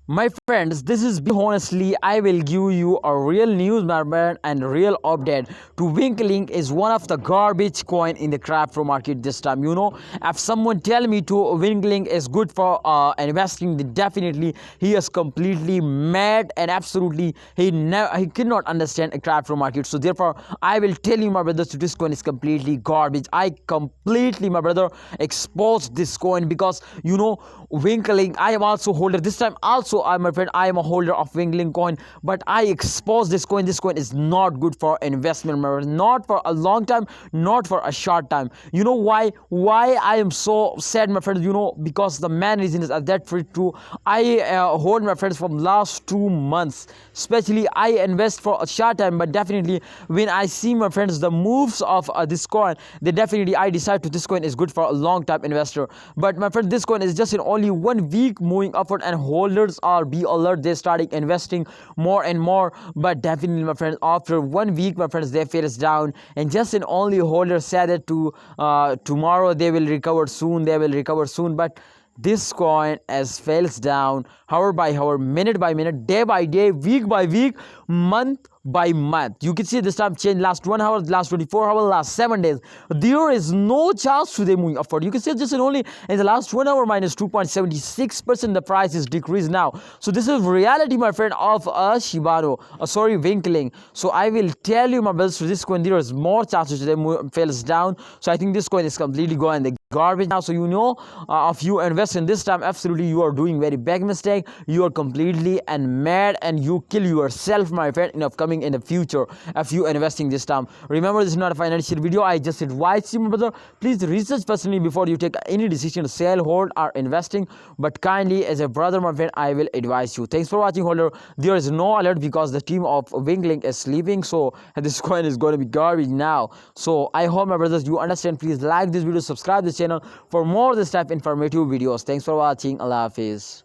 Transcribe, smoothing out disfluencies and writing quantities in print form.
My friends, this is honestly, I will give you a real news moment and real update. To WinkLink is one of the garbage coin in the crypto market this time. If someone tell me to WinkLink is good for investing, then definitely he is completely mad and absolutely he cannot understand a crypto market. So therefore, I will tell you, my brothers, this coin is completely garbage. I completely, my brother, exposed this coin because WinkLink. I am also holder this time. Also, I my friend, I am a holder of WinkLink coin, but I exposed this coin. This coin is not good for investment, my friend. Not for a long time, not for a short time. You know why? Why I am so sad, my friends? Because the main reason is that for true. I hold, my friends, from last 2 months. Especially, I invest for a short time, but definitely when I see, my friends, the moves of this coin, then definitely I decide to this coin is good for a long time investor. But my friend, this coin is just in only 1 week moving upward, and holders are be alert. They starting investing more and more. But definitely, my friends, after 1 week, my friends, they face down, and just in only holder said it to tomorrow they will recover soon. They will recover soon, but this coin as fails down hour by hour, minute by minute, day by day, week by week, month by month. You can see this time change last 1 hour, last 24 hours, last 7 days. There is no chance to them moving upward. You can see just in only in the last 1 hour minus 2.76% the price is decreased now. So this is reality, my friend, of a Shibano, sorry, Winklink. So I will tell you, my brothers, to this coin there is more chances to them fails down. So I think this coin is completely going the garbage now. So if you invest in this time, absolutely you are doing very big mistake. You are completely and mad, and you kill yourself, my friend, in upcoming in the future if you investing this time. Remember, this is not a financial video. I just advise you, my brother, please research personally before you take any decision to sell, hold, or investing. But kindly, as a brother, my friend, I will advise you. Thanks for watching, holder. There is no alert because the team of Winklink is sleeping, so this coin is going to be garbage now. So I hope, my brothers, you understand. Please like this video, subscribe this channel for more this type informative videos. Thanks for watching. Allah Hafiz.